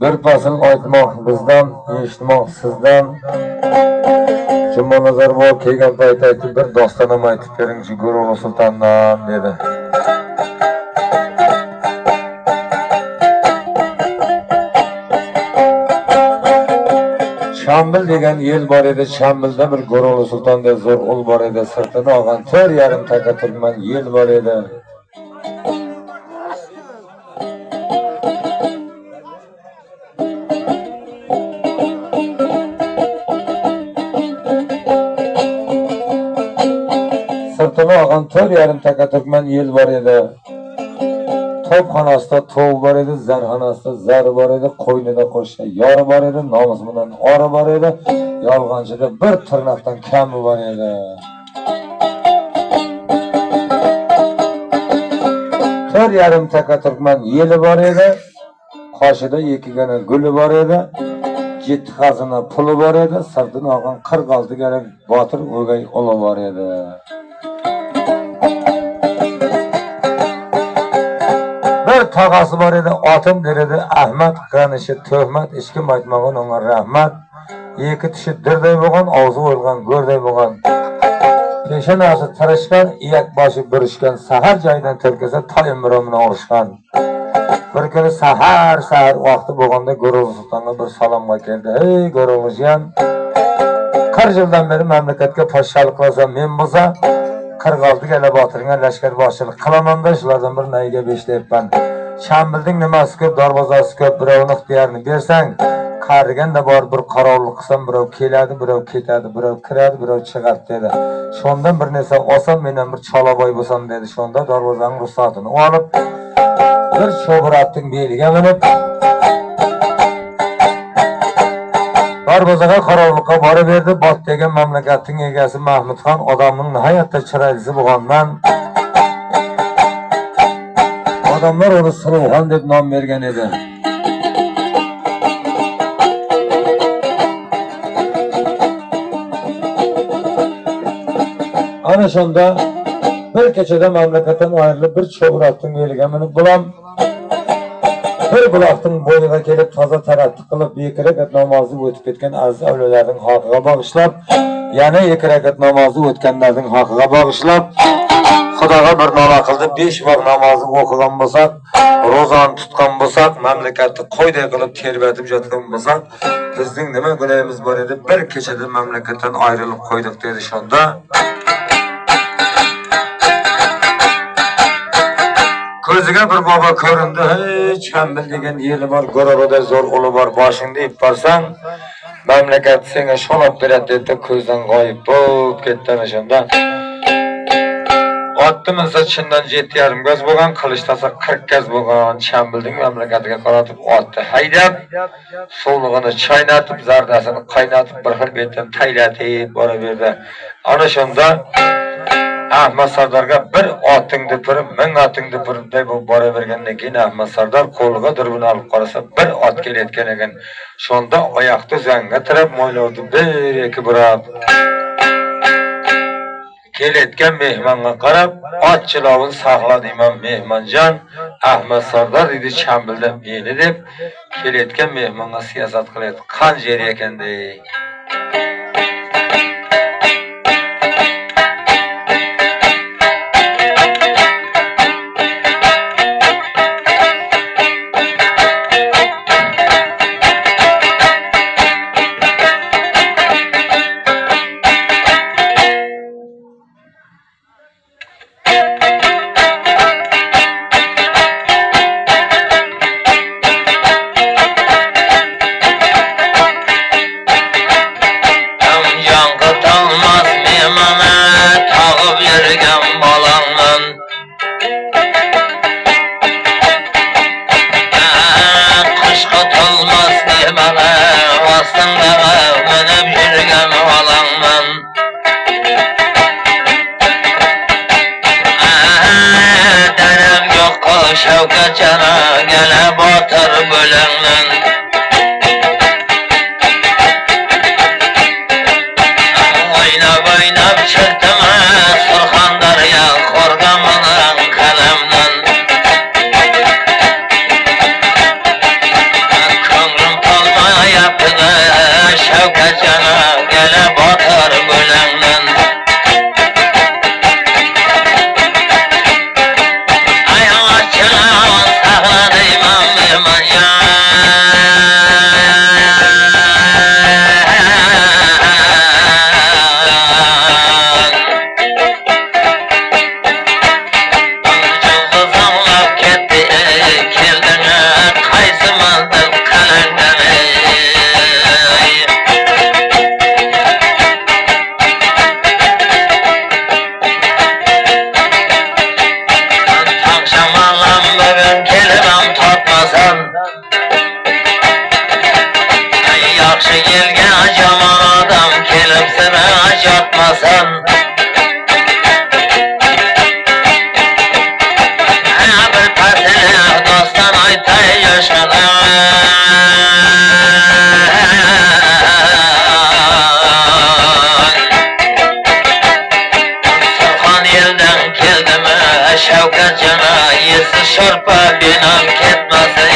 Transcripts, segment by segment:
Bir fasıl aytmoq bizdan, eshitmoq sizdan. Jumanazar bu kelgan payt aytib bir dostonam aytib bering Go'ro'g'li sultondan dedi. Chambil degan yel bor edi, Chambilda bir Go'ro'g'li sultonda zo'r ul bor edi, sirtini olgan 4,5 taka turman yel bor edi. Sirtini olgan 4,5 taka turman yel bor edi. Topxonasida tov bor edi, zarxonasida zar bor edi, qo'ynida qo'shcha yor bor edi, nomus bilan ori bor edi, yolg'onchida bir tirnoqdan kami bor edi. 4,5 taka turkman yeli bor edi, qoshida 2 gana guli bor edi, 7 xazina puli bor edi, sirtini olgan 46 gana botir o'gay o'g'li bor edi. Bir tog'asi bor edi, otim deredi Ahmad, qanishi tuhmat, ishkim aytmag'in ona rahmat. 2 tishi dirday bo'lgan, og'zi o'lgan go'rday bo'lgan. Peshanasi tirishgan, iyak boshi burishgan, sahar joyidan tilkasa toyim bilan urishgan. Bir kuni sahar vaqti bo'lganda Go'ro'g'li sultonga bir salomga keldi. Ey Go'ro'g'lijon, 40 yildan beri mamlakatga podshohlik qilsam men bo'lsa 46 gala botirga lashkar boshchilik qilaman-da, shulardan bir nayiga 5 deyapman. Chambilding nimasi ko'p, darvozasi ko'p, birovni ixtiyorini bersang, qariganda bor bir qarovlik qilsam, birov keladi, birov ketadi, birov kiradi, birov chiqadi dedi. Shondan bir narsa olsam, men ham bir chalaboy bo'lsam dedi. Shonda darvozaning ruxsatini olib, bir sho'biratning beliga minib darvozaga qarovliqqa borib berdi. Bot degan mamlakatning egasi Mahmudxon odamning nihoyatda chiroylisi bo'lganman. Odamlar uni Suluvxon deb nom bergan edi. Ana shunda bir kechada mamlakatdan ayrilib bir cho'g'ratning beliga minib bulam bir buloqning bo'yiga kelib toza tarattiq qilib 2 rakat namozni o'tib ketgan aziz avliyolarning haqqiga bag'ishlab, yana 2 rakat namozni o'tganlarning haqqiga bag'ishlab, Xudoga bir nola qildi, 5 vaqt namozni o'qigan bo'lsak, ro'zani tutgan bo'lsak, mamlakatni qo'yday qilib terbatib yotgan bo'lsak, bizning nima gunohimiz bor edi? Bir kechada mamlakatdan ayrilib qo'ydik dedi shunda. Ko'ziga bir bobo ko'rindi. Hey, Chambil degan yeli bor, Go'ro'da zo'r uli bor, boshingda ip borsang, mamlakat senga sholab beradi deb ko'zdan g'oyib bo'lib ketdi ana shunda. Otimiz chindan 7,5 gaz bo'lgan, qilishtasa 40 gaz bo'lgan Chambilding mamlakatiga qaratib otni haydab, suvlig'ini chaynatib, zardasini qaynatib, bir xil betdan taylatib boraverdi. Ana shunda Ahmad Sardorga bir otingni turib, 1000 otingni turib deb boravergandan keyin Ahmad Sardor qo'liga durbin olib qarasa, bir ot kelayotgan ekan. Shunda oyoqni zanga tirab, mo'ylovni bir-iki burab kelayotgan mehmonga qarab, ot chilovini saqladi imom mehmonjon. Ahmad Sardor dedi Chambilda meni deb kelayotgan mehmonga siyosat qilyapti. Qanjer ekan dey. Şevket cana gele batır bölümden. Oynab oynab çıktım Surxondaryo Qo'rg'ondan qalamdan. Ko'nglim to'lmayapti Şevket cana gele batır bölümden. Yaxşı gelgen jaman adam kelip seni ajatmasan. Bir pasele dostan aytay yaşadan. Surxon elden keldim Şevket cana yesi şorpa binan ketmasin.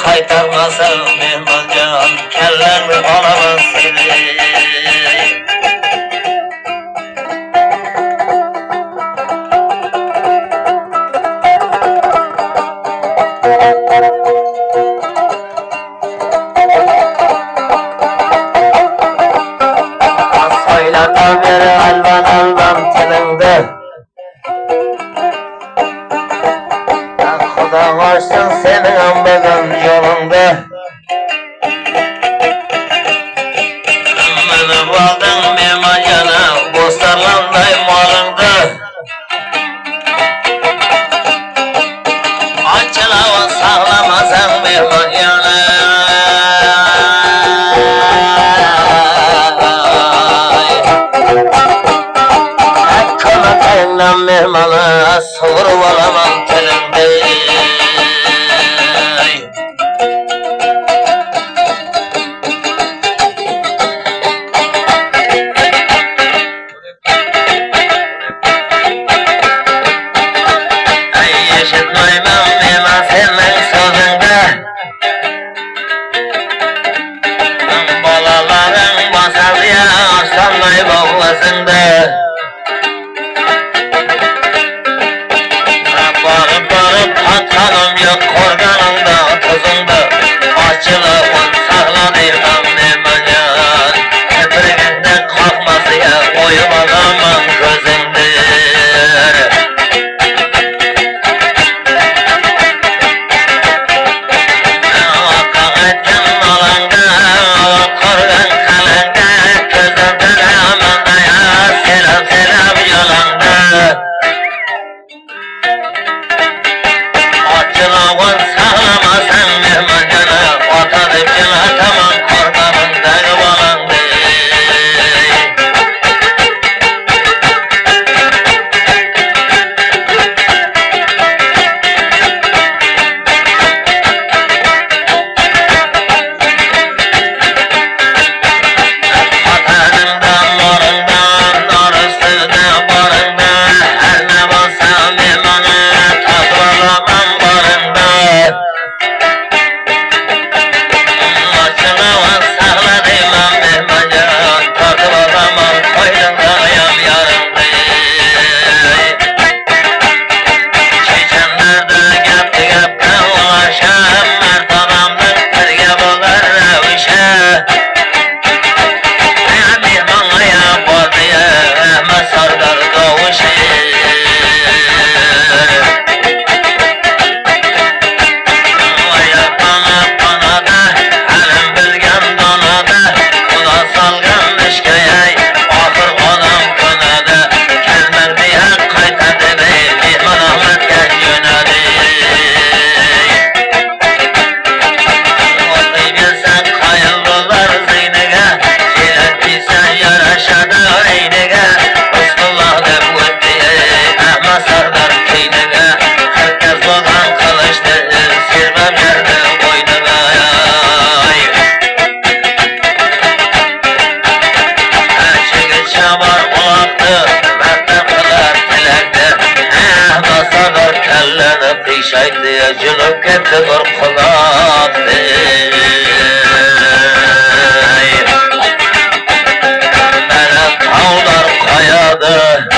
Kaytarmasam mehmancan kellerimi alamaz seni. Soylatan beri alvan alvan tilinde. Xudo koşsun senin anbagan yolunda. Meni baldın mehman yana Bo'stonlanday molingda. Ochilab saqlamasang mehman yana. Ko'makayingdan mehmoni sug'urib olaman tilingda. Cilavan sağlamasan mehman cana ota deb cilataman korkamındagi balangni Cılık etti bir kulaktı Melek tağlar kayadı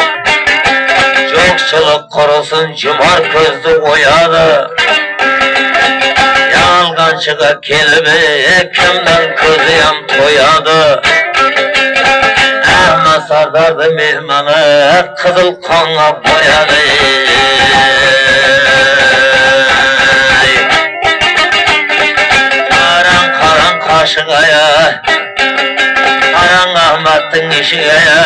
Çokçılık korusun cımar gözlü boyadı Yalgancıga kelbi kimden közüyem toyadı Ahmet Sardar'dı mehmanı kızıl kanla boyadı Kaşıgaya Aran Ahmet'in işigaya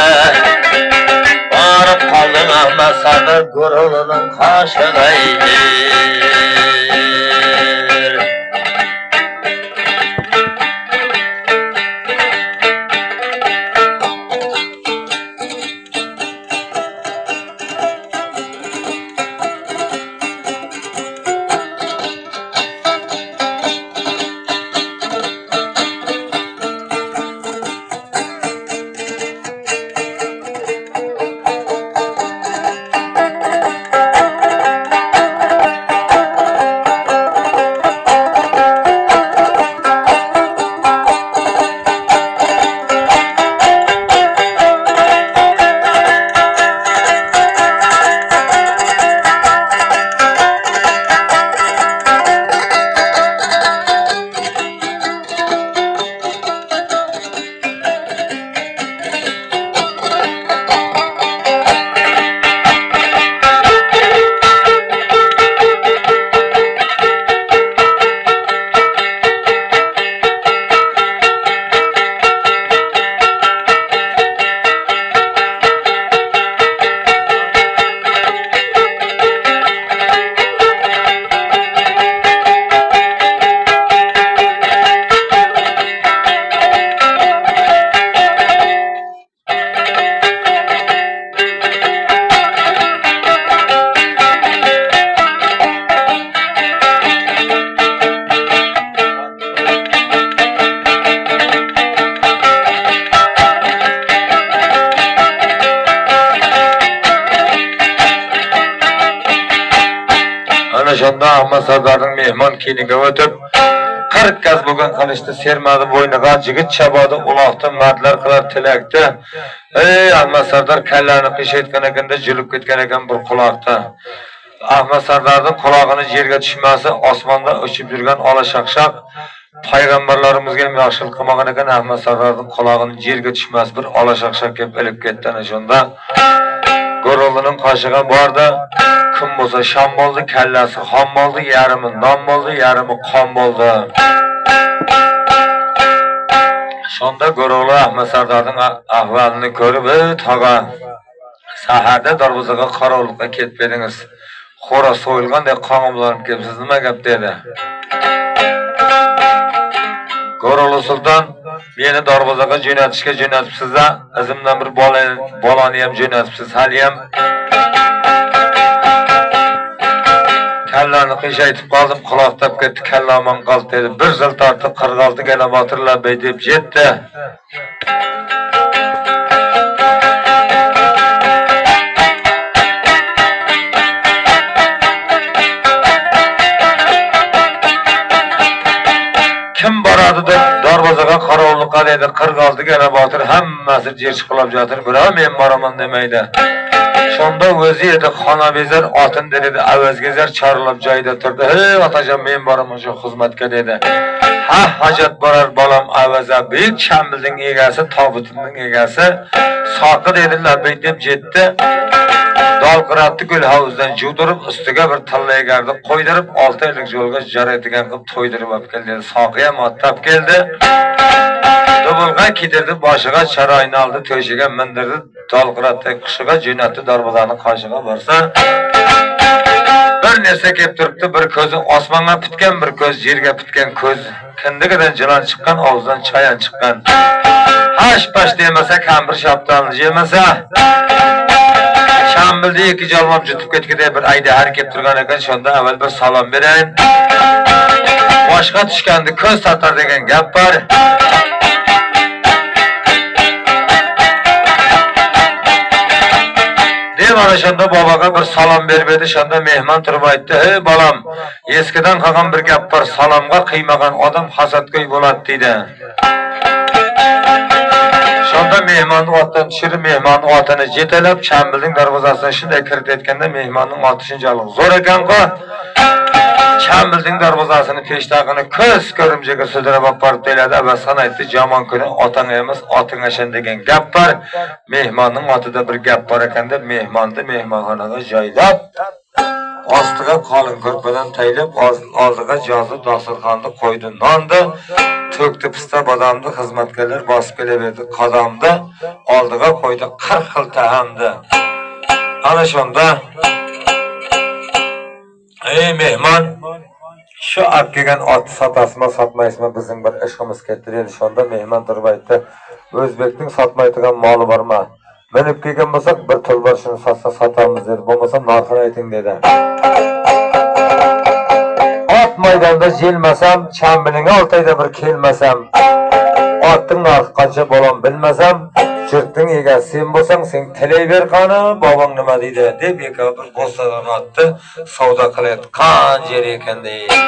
Varıp kaldın Ahmet Sardır Gurulunun kaşıgayı Şonda Ahmet Sardar'ın mehman kiyiniga o'tib 40 gaz bo'lgan qilishdi sermadi bo'yniga jigit chabadi uloqda mardlar qilar tilakda ey Ahmet Sardar kallani qishaytgan ekanda julib ketgan ekan bir quloqda Ahmet Sardar'ning qulog'ini yerga tushmasi osmonda uchib yurgan ola shaqshaq payg'ambarlarimizga yaxshilik qilmagan ekan Ahmet Sardar'ning qulog'ini yerga tushmas bir ola shaqshaq kelib ilib ketdi ana shunda Gorolunun qoshiga bordi kim bo'lsa sham bo'ldi kallasi xon bo'ldi yarimi non bo'ldi yarimi qon bo'ldi shunda Gorolu Ahmet Sardar'ning ahvolini ko'rib tog'a saharda darvozaga qarovliqqa ketib edingiz Xora soyulgandek kanımlanıp gelip siz nima gap dedi. Gorolu Sultan meni darvozaga jo'natishga jo'natibsiz-a, izimdan bir bolani ham jo'natibsiz. Haliyam kallani qiyshaytib qoldim, quloqtab ketdi, kallamon qoldi dedi. Bir zil tortib 46 kilometrlar deb jetdi. Kim boradi deb darvozaga qarovullikqa dedi. 46 kilometr hammasi jer chiqilib jotir, biroq men boraman demaydi. Shunda o'zi edi xona bezar otin dedi, avazgezar charilib joyida turdi. "Hey otajon, men boraman shu xizmatga" dedi. "Ha, hojat borar bolam avaza, buyuk Chambilding egasi, tobutimning egasi, soqi" dedi, "Labbay" deb jetdi. Dalqiratdi gul havuzdan judirib, ustiga bir tillaygarni qo'ydirib, 6 oylik yo'lga jaraydigan qilib to'ydirib olib keldi. Soqi ham ottab keldi. Dubulga kidirdi, boshiga charoyni oldi, to'shiga mindirdi, dalqiratdek qishiga jo'natdi, darvozani qoshiga borsa, bir narsa kelib turibdi, bir ko'zi osmonga pitgan, bir ko'z yerga pitgan ko'z. Kindigidan jilan chiqqan, og'zidan chayon chiqqan. Hash-pash demasa, kampir shaptalni yemasa, Chambildi ikki jalmab jutib ketgida bir ayda har kelib turgan ekan, shunda avval bir salom berayin. Boshqa tushganda ko'z tatar degan gap bor. Deb ana shunda boboga bir salom berib edi, shunda mehmon turib aytdi: "Ey bolam, eskidan qolgan bir gap bor, salomga qiymagan odam hasadgo'y bo'ladi" dedi. Shunda mehmonni otdan tushirib, mehmonni otini jetalab, Chambilding darvozasiga shunday kirib ketganda mehmonning oti shunchalik zo'r ekan-ku, Chambilding darvozasini peshtoqini ko'z ko'rimchaga sudrab olib borib keladi. Abasan aytdi: "Jamon kuni otang emas, oting ashan" degan gap bor. Mehmonning otida bir gap bor ekan deb mehmonni mehmonxonaga joylab, ostiga qalin ko'rpadan taylab, oldiga jozi dasturxonni qo'ydi, nonni to'kdi, pista badamni xizmatkorlar bosib kelaverdi. Qadamda oldiga qo'ydi 40 xil taomni. Ana shunda "Ey mehmon, shu olib kelgan ot sotasizmi, sotmaysizmi? Bizning bir ishimiz ketdi" dedi. Shunda mehmon turib aytdi: "O'zbekning sotmaydigan moli bormi? Minib kelgan bo'lsak, bir tulbar shuni sotsa sotamiz" dedi. "Bo'lmasa narxini ayting" dedi. Ot maydonda jelmasam, Chambilding 6 oyda bir kelmasam, otning narxi qancha bo'lam bilmasam, jurtning egasi sen bo'lsang, sen tilayver qani, bobong nima deydi deb eka bir bo'sadan otdi, savdo qilayotgan yer ekan deydi.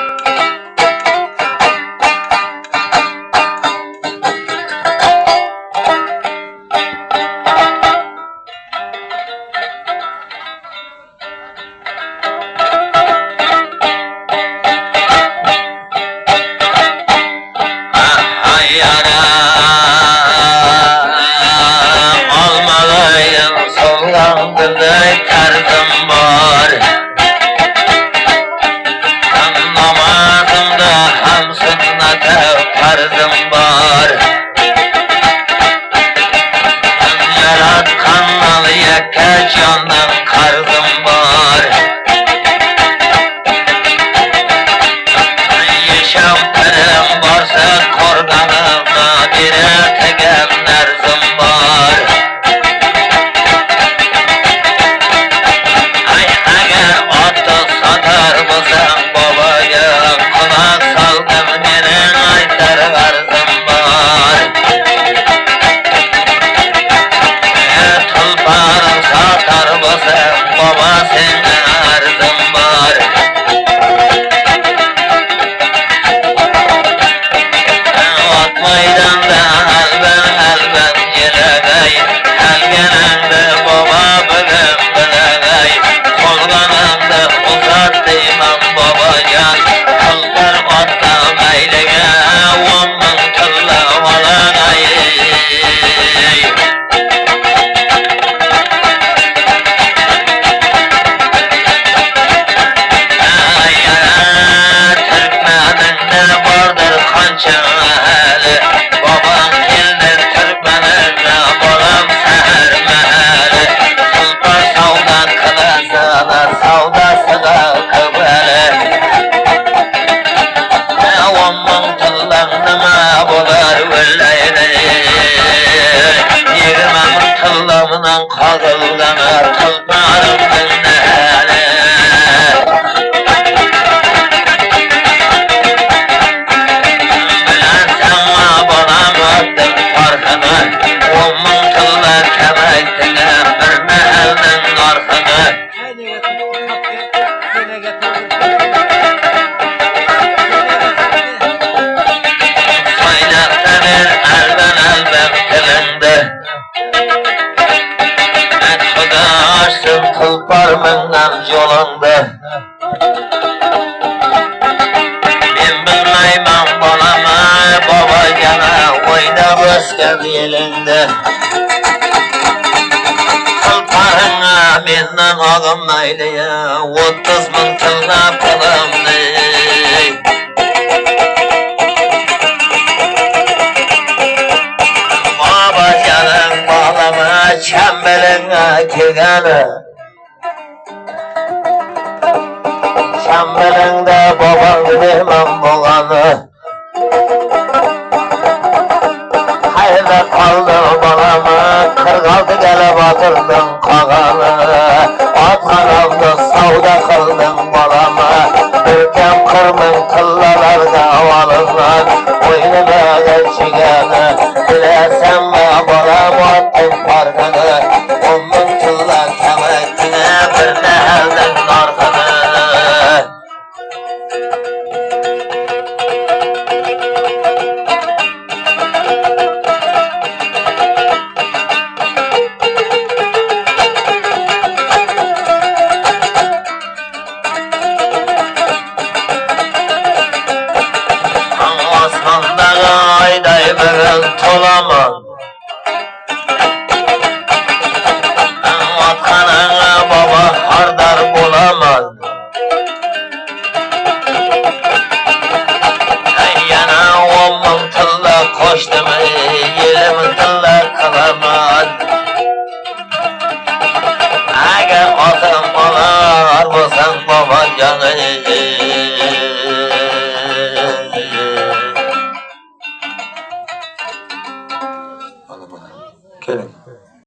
Kaynaklanır elben elben dilinde Et xudarsın tulpar mennem yolunda Ben bilmeymen balama baba gene oyna başka bir elinde Tulparına menden ağım neyleye 30 bin tılda pulum ney Baba canım bağlama çembeline kirgene Çembelinde baban vermem boğanı Hayırda kaldı balama 46 gele batırdın kağanı At kanalda savda kıldın balama Ülkem kırmın kıllalarda havalılar Boynuna geçigeni Bilersen mi balama attın farkını 10 bin kıllar kemekine bir de elden narkını Osman'da ayday bir tolamam Atkanına baba hardar bulamaz Yana 10 bin tılla koştum 20 tılla kılamaz Eğer atım olar bulsan baba canı